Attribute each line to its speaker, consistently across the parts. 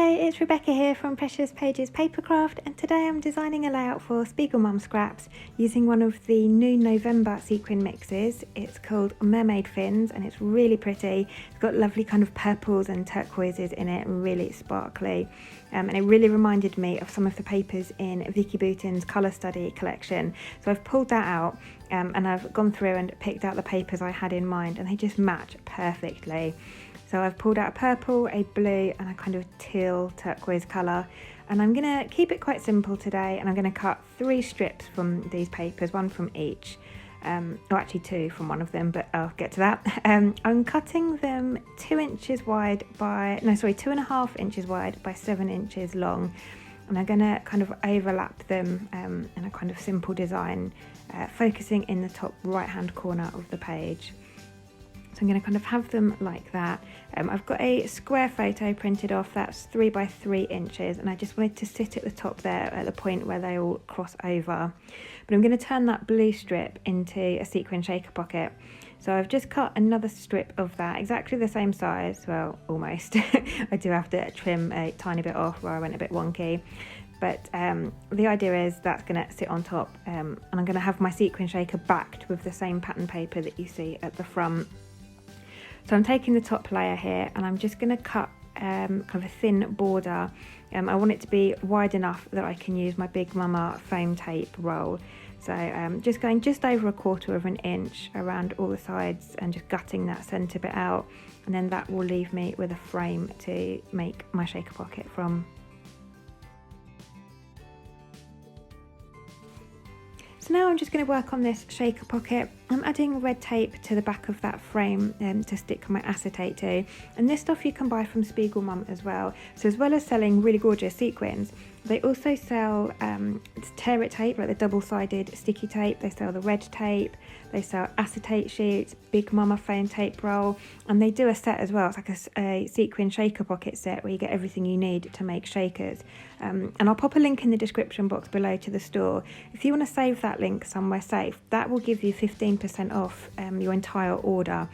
Speaker 1: Hello, it's Rebecca here from Precious Pages Papercraft, and today I'm designing a layout for SpiegelMom Scraps using one of the new November sequin mixes. It's called Mermaid Fins and it's really pretty. It's got lovely kind of purples and turquoises in it, really sparkly. And it really reminded me of some of the papers in Vicky Boutin's colour study collection. So I've pulled that out and I've gone through and picked out the papers I had in mind, and they just match perfectly. So I've pulled out a purple, a blue and a kind of teal turquoise colour, and I'm going to keep it quite simple today, and I'm going to cut 3 strips from these papers, one from each, or actually 2 from one of them, but I'll get to that. I'm cutting them 2 inches wide by, 2.5 inches wide by 7 inches long, and I'm going to kind of overlap them in a kind of simple design, focusing in the top right hand corner of the page. So I'm going to kind of have them like that. I've got a square photo printed off that's 3 by 3 inches, and I just wanted to sit at the top there at the point where they all cross over. But I'm going to turn that blue strip into a sequin shaker pocket. So I've just cut another strip of that, exactly the same size, well, almost. I do have to trim a tiny bit off where I went a bit wonky. But the idea is that's going to sit on top, and I'm going to have my sequin shaker backed with the same pattern paper that you see at the front. So I'm taking the top layer here and I'm just going to cut kind of a thin border. I want it to be wide enough that I can use my Big Mama foam tape roll. So just going just over 1/4 of an inch around all the sides and just gutting that centre bit out, and then that will leave me with a frame to make my shaker pocket from. So now I'm just going to work on this shaker pocket. I'm adding red tape to the back of that frame to stick my acetate to, and this stuff you can buy from SpiegelMom as well. So as well as selling really gorgeous sequins, they also sell tear it tape, like the double-sided sticky tape. They sell the red tape, they sell acetate sheets, Big Mama foam tape roll, and they do a set as well. It's like a sequin shaker pocket set where you get everything you need to make shakers. And I'll pop a link in the description box below to the store. If you want to save that link somewhere safe, that will give you 15% off your entire order.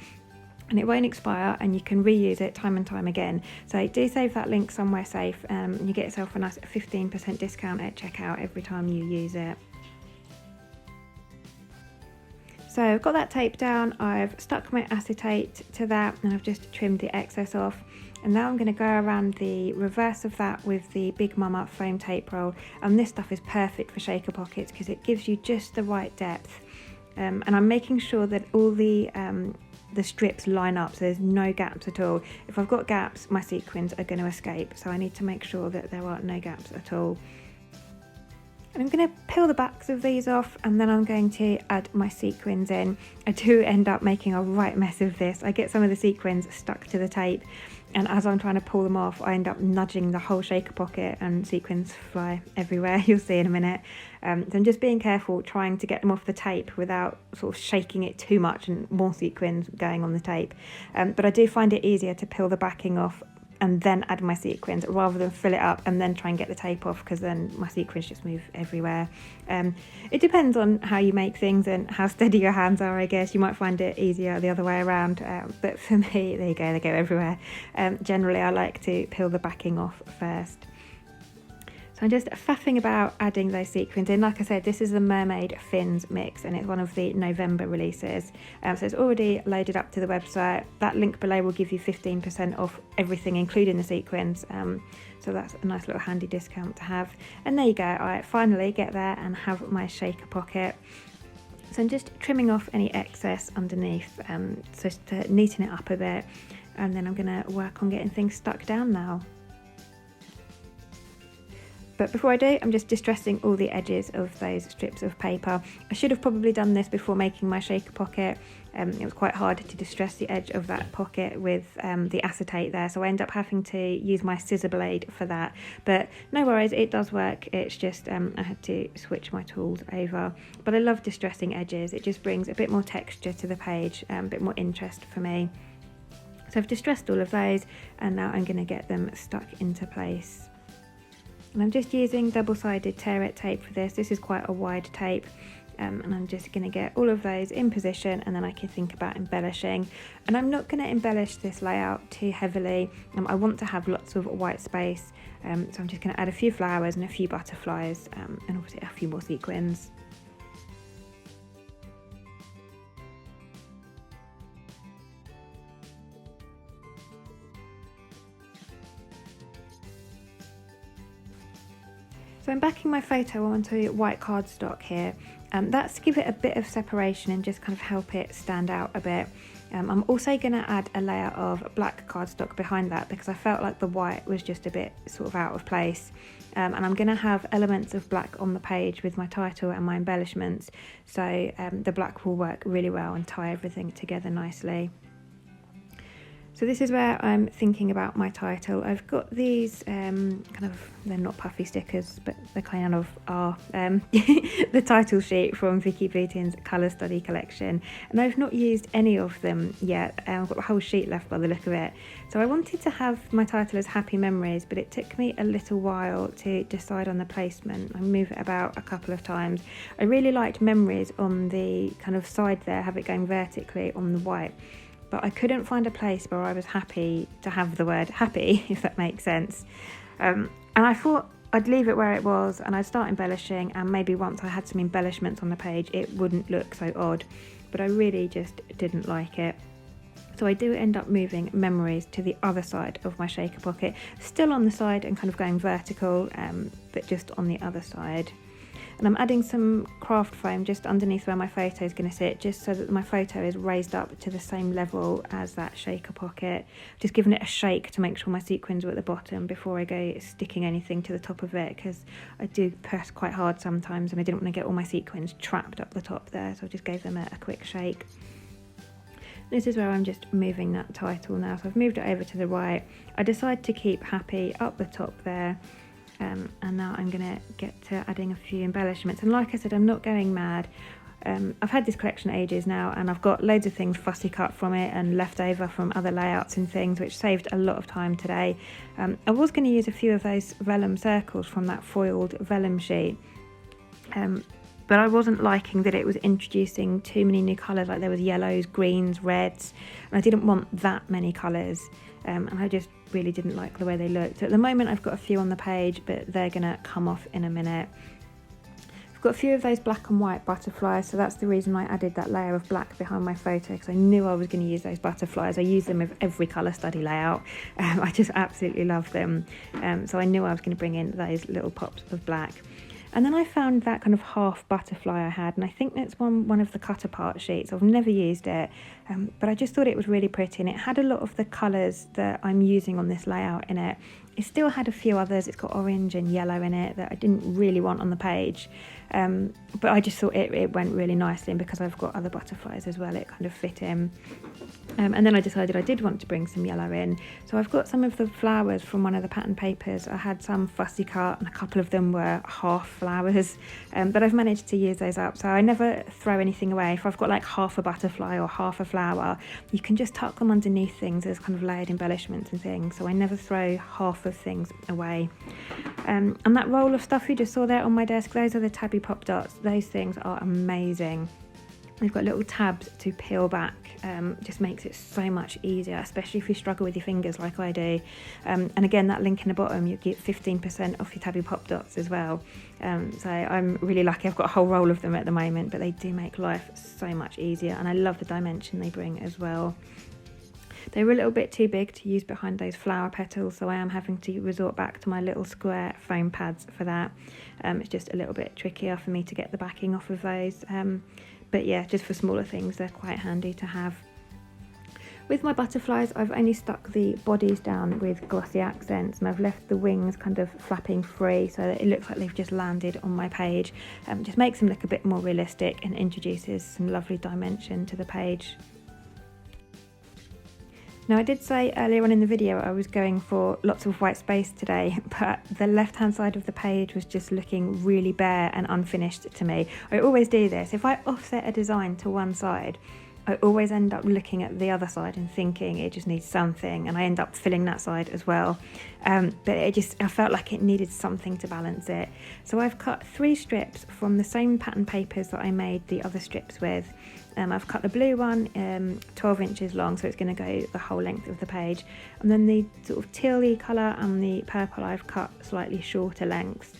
Speaker 1: And it won't expire, and you can reuse it time and time again. So do save that link somewhere safe, and you get yourself a nice 15% discount at checkout every time you use it. So I've got that tape down, I've stuck my acetate to that, and I've just trimmed the excess off. And now I'm going to go around the reverse of that with the Big Mama foam tape roll. And this stuff is perfect for shaker pockets because it gives you just the right depth. And I'm making sure that all the strips line up, so there's no gaps at all. If I've got gaps, my sequins are going to escape, so I need to make sure that there are no gaps at all. And I'm going to peel the backs of these off, and then I'm going to add my sequins in. I do end up making a right mess of this. I get some of the sequins stuck to the tape, and as I'm trying to pull them off, I end up nudging the whole shaker pocket and sequins fly everywhere. You'll see in a minute. So I'm just being careful, trying to get them off the tape without sort of shaking it too much and more sequins going on the tape. But I do find it easier to peel the backing off and then add my sequins rather than fill it up and then try and get the tape off, because then my sequins just move everywhere. It depends on how you make things and how steady your hands are, I guess. You might find it easier the other way around, but for me, there you go, they go everywhere. Generally I like to peel the backing off first. So I'm just faffing about adding those sequins in. Like I said, this is the Mermaid Fins mix, and it's one of the November releases. So it's already loaded up to the website. That link below will give you 15% off everything, including the sequins. So that's a nice little handy discount to have. And there you go. I finally get there and have my shaker pocket. So I'm just trimming off any excess underneath, so to neaten it up a bit. And then I'm going to work on getting things stuck down now. But before I do, I'm just distressing all the edges of those strips of paper. I should have probably done this before making my shaker pocket. It was quite hard to distress the edge of that pocket with the acetate there, so I end up having to use my scissor blade for that. But no worries, it does work. It's just I had to switch my tools over. But I love distressing edges. It just brings a bit more texture to the page, a bit more interest for me. So I've distressed all of those, and now I'm going to get them stuck into place. And I'm just using double-sided tear it tape for this. This is quite a wide tape, and I'm just going to get all of those in position, and then I can think about embellishing. And I'm not going to embellish this layout too heavily. I want to have lots of white space, so I'm just going to add a few flowers and a few butterflies, and obviously a few more sequins. So I'm backing my photo onto white cardstock here. That's to give it a bit of separation and just kind of help it stand out a bit. I'm also going to add a layer of black cardstock behind that because I felt like the white was just a bit sort of out of place. And I'm going to have elements of black on the page with my title and my embellishments, so the black will work really well and tie everything together nicely. So this is where I'm thinking about my title. I've got these they're not puffy stickers, but they kind of are, the title sheet from Vicky Boutin's Colour Study collection, and I've not used any of them yet. I've got the whole sheet left by the look of it. So I wanted to have my title as Happy Memories, but it took me a little while to decide on the placement. I moved it about a couple of times. I really liked Memories on the kind of side there, have it going vertically on the white. But I couldn't find a place where I was happy to have the word happy, if that makes sense. And I thought I'd leave it where it was and I'd start embellishing, and maybe once I had some embellishments on the page it wouldn't look so odd, but I really just didn't like it. So I do end up moving Memories to the other side of my shaker pocket, still on the side and kind of going vertical, but just on the other side. And I'm adding some craft foam just underneath where my photo is going to sit, just so that my photo is raised up to the same level as that shaker pocket. Just giving it a shake to make sure my sequins are at the bottom before I go sticking anything to the top of it, because I do press quite hard sometimes and I didn't want to get all my sequins trapped up the top there, so I just gave them a quick shake. This is where I'm just moving that title now, so I've moved it over to the right. I decided to keep Happy up the top there. And now I'm going to get to adding a few embellishments, and like I said, I'm not going mad. I've had this collection ages now, and I've got loads of things fussy cut from it and left over from other layouts and things, which saved a lot of time today. I was going to use a few of those vellum circles from that foiled vellum sheet, but I wasn't liking that it was introducing too many new colours, like there was yellows, greens, reds, and I didn't want that many colours, and I just really didn't like the way they looked. So at the moment I've got a few on the page, but they're gonna come off in a minute. I've got a few of those black and white butterflies, so that's the reason I added that layer of black behind my photo, because I knew I was going to use those butterflies. I use them with every colour study layout. I just absolutely love them, so I knew I was going to bring in those little pops of black. And then I found that kind of half butterfly I had, and I think that's one of the cut apart sheets. I've never used it, but I just thought it was really pretty, and it had a lot of the colours that I'm using on this layout in it. It still had a few others. It's got orange and yellow in it that I didn't really want on the page, but I just thought it went really nicely, and because I've got other butterflies as well, it kind of fit in. And then I decided I did want to bring some yellow in, so I've got some of the flowers from one of the pattern papers. I had some fussy cut and a couple of them were half flowers, but I've managed to use those up, so I never throw anything away. If I've got like half a butterfly or half a flower, you can just tuck them underneath things as kind of layered embellishments and things, so I never throw half of things away. And that roll of stuff you just saw there on my desk, those are the tabby pop dots. Those things are amazing. They've got little tabs to peel back, just makes it so much easier, especially if you struggle with your fingers like I do. And again, that link in the bottom, you get 15% off your tabby pop dots as well. So I'm really lucky. I've got a whole roll of them at the moment, but they do make life so much easier, and I love the dimension they bring as well. They were a little bit too big to use behind those flower petals, so I am having to resort back to my little square foam pads for that. It's just a little bit trickier for me to get the backing off of those. But yeah, just for smaller things, they're quite handy to have. With my butterflies, I've only stuck the bodies down with glossy accents, and I've left the wings kind of flapping free so that it looks like they've just landed on my page. Just makes them look a bit more realistic and introduces some lovely dimension to the page. Now, I did say earlier on in the video I was going for lots of white space today, but the left hand side of the page was just looking really bare and unfinished to me. I always do this. If I offset a design to one side, I always end up looking at the other side and thinking it just needs something, and I end up filling that side as well. But I felt like it needed something to balance it. So I've cut 3 strips from the same pattern papers that I made the other strips with. I've cut the blue one 12 inches long, so it's going to go the whole length of the page. And then the sort of tealy colour and the purple I've cut slightly shorter lengths.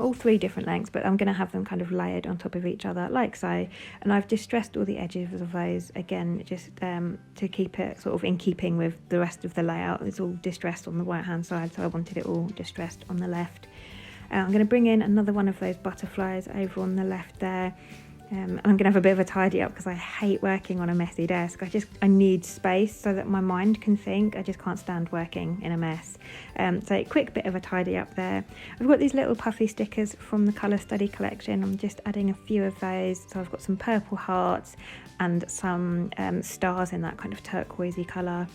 Speaker 1: All 3 different lengths, but I'm going to have them kind of layered on top of each other like so. And I've distressed all the edges of those again, just to keep it sort of in keeping with the rest of the layout. It's all distressed on the right hand side, so I wanted it all distressed on the left. I'm going to bring in another one of those butterflies over on the left there. I'm going to have a bit of a tidy up because I hate working on a messy desk. I need space so that my mind can think. I just can't stand working in a mess. So a quick bit of a tidy up there. I've got these little puffy stickers from the Colour Study collection. I'm just adding a few of those. So I've got some purple hearts and some stars in that kind of turquoisey colour.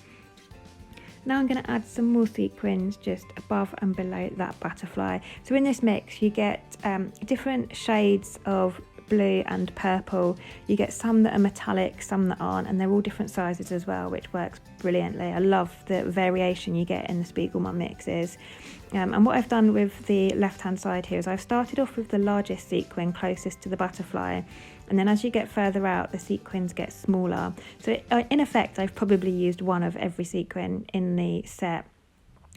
Speaker 1: Now I'm going to add some more sequins just above and below that butterfly. So in this mix you get different shades of blue and purple. You get some that are metallic, some that aren't, and they're all different sizes as well, which works brilliantly. I love the variation you get in the SpiegelMom mixes. And what I've done with the left hand side here is I've started off with the largest sequin closest to the butterfly, and then as you get further out the sequins get smaller. So in effect I've probably used one of every sequin in the set,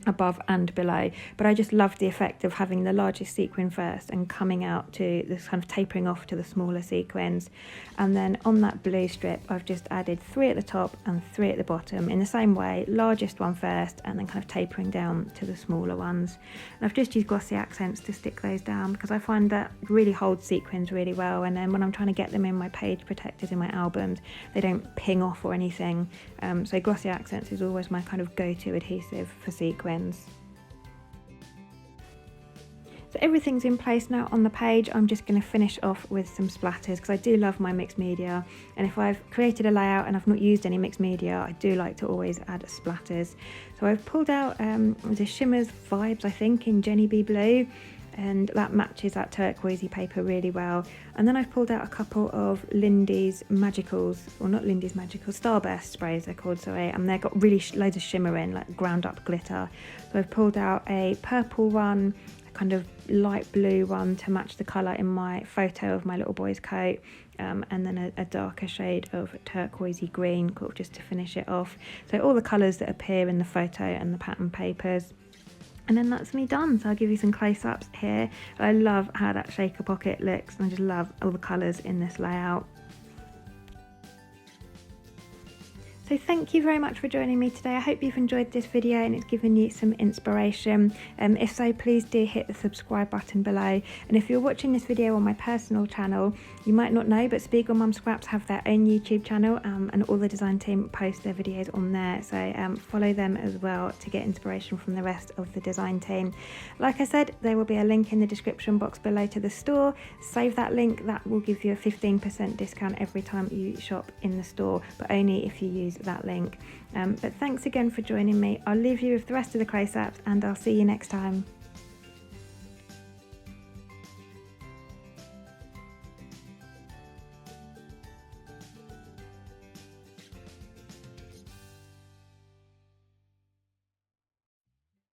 Speaker 1: above and below, but I just love the effect of having the largest sequin first and coming out to this kind of tapering off to the smaller sequins. And then on that blue strip I've just added 3 at the top and 3 at the bottom in the same way, largest one first and then kind of tapering down to the smaller ones. And I've just used glossy accents to stick those down because I find that really holds sequins really well, and then when I'm trying to get them in my page protectors in my albums they don't ping off or anything. So glossy accents is always my kind of go-to adhesive for sequins. So everything's in place now on the page. I'm just going to finish off with some splatters because I do love my mixed media, and if I've created a layout and I've not used any mixed media I do like to always add splatters. So I've pulled out the Shimmers Vibes I think in Jenny B Blue, and that matches that turquoisey paper really well. And then I've pulled out a couple of Lindy's Magicals, or not Lindy's Magicals, Starburst sprays they're called, sorry, and they've got really loads of shimmer in, like ground up glitter. So I've pulled out a purple one, a kind of light blue one to match the colour in my photo of my little boy's coat, and then a darker shade of turquoisey green just to finish it off. So all the colours that appear in the photo and the pattern papers. And then that's me done. So I'll give you some close-ups here. I love how that shaker pocket looks, and I just love all the colours in this layout. So thank you very much for joining me today. I hope you've enjoyed this video and it's given you some inspiration. If so, please do hit the subscribe button below. And if you're watching this video on my personal channel, you might not know, but SpiegelMom Scraps have their own YouTube channel, and all the design team post their videos on there. So follow them as well to get inspiration from the rest of the design team. Like I said, there will be a link in the description box below to the store. Save that link, that will give you a 15% discount every time you shop in the store, but only if you use that link. But thanks again for joining me. I'll leave you with the rest of the close-ups and I'll see you next time.